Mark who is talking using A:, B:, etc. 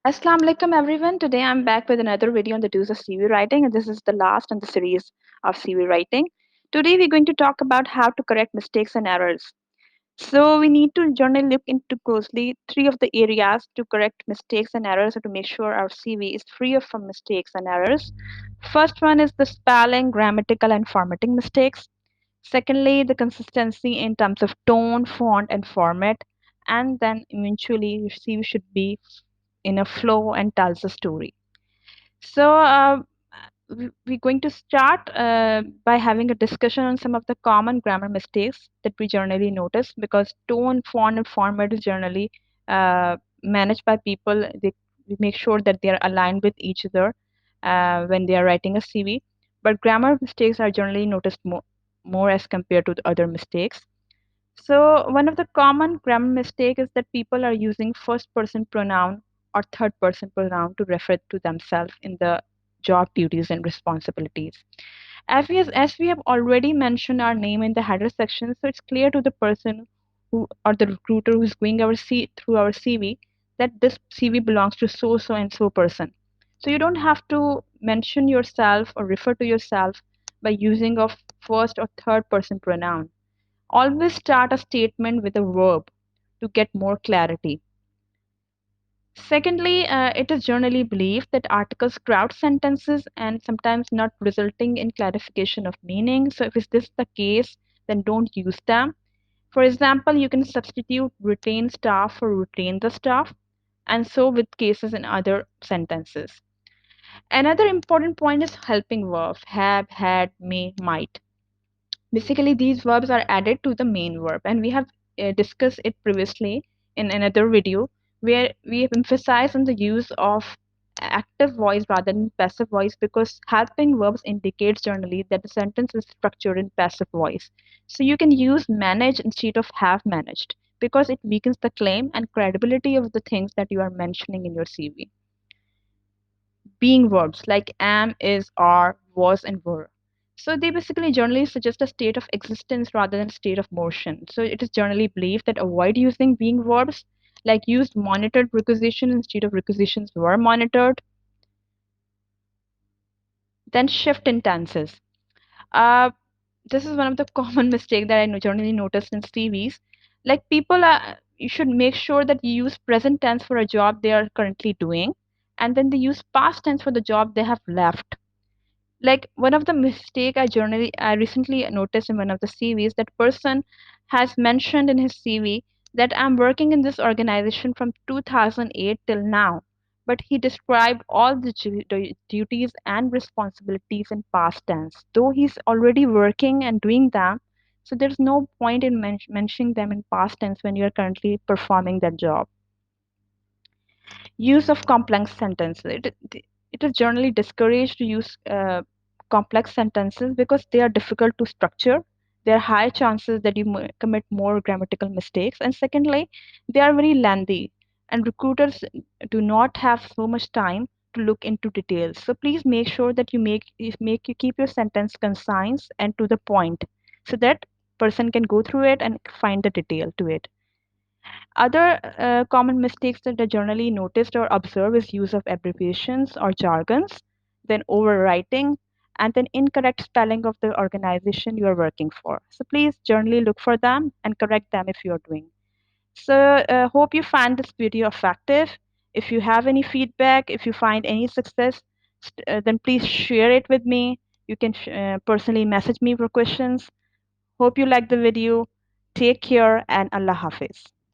A: Assalamu alaikum everyone. Today I'm back with another video on the do's of CV writing, and this is the last in the series of CV writing. Today we're going to talk about how to correct mistakes and errors. So we need to generally look into closely three of the areas to correct mistakes and errors or to make sure our CV is free of from mistakes and errors. First one is the spelling, grammatical and formatting mistakes. Secondly, the consistency in terms of tone, font and format. And then eventually your CV should be in a flow and tells a story. So, we're going to start by having a discussion on some of the common grammar mistakes that we generally notice because tone, font, and format is generally managed by people. We make sure that they are aligned with each other when they are writing a CV. But grammar mistakes are generally noticed more as compared to the other mistakes. So one of the common grammar mistake is that people are using first person pronoun or third person pronoun to refer to themselves in the job duties and responsibilities. As we have already mentioned our name in the header section, so it's clear to the person who or the recruiter who's going through our CV that this CV belongs to so so and so person. So you don't have to mention yourself or refer to yourself by using of first or third person pronoun. Always start a statement with a verb to get more clarity. Secondly, it is generally believed that articles crowd sentences and sometimes not resulting in clarification of meaning. So, if is this the case, then don't use them. For example, you can substitute retain staff for retain the staff, and so with cases in other sentences. Another important point is helping verb have, had, may, might. Basically, these verbs are added to the main verb, and we have discussed it previously in another video where we have emphasized on the use of active voice rather than passive voice because helping verbs indicates generally that the sentence is structured in passive voice. So you can use manage instead of have managed because it weakens the claim and credibility of the things that you are mentioning in your CV. Being verbs like am, is, are, was, and were. So they basically generally suggest a state of existence rather than a state of motion. So it is generally believed that avoid using being verbs, like used monitored preposition instead of prepositions were monitored. Then shift in tenses. Uh, this is one of the common mistake that generally notice in CVs. Like people are, you should make sure that you use present tense for a job they are currently doing, and then they use past tense for the job they have left. Like one of the mistake I recently noticed in one of the CVs that person has mentioned in his CV that I'm working in this organization from 2008 till now, but he described all the duties and responsibilities in past tense though he's already working and doing them. So there's no point in mentioning them in past tense when you're currently performing that job. Use of complex sentences. It is generally discouraged to use complex sentences because they are difficult to structure. There are high chances that you commit more grammatical mistakes. And secondly, they are very lengthy, and recruiters do not have so much time to look into details. So please make sure that you keep your sentence concise and to the point, so that person can go through it and find the detail to it. Other common mistakes that are generally noticed or observed is use of abbreviations or jargons, then overwriting, and then incorrect spelling of the organization you are working for. So please generally look for them and correct them if you are doing. So hope you find this video effective. If you have any feedback, if you find any success, then please share it with me. You can personally message me for questions. Hope you like the video. Take care and Allah Hafiz.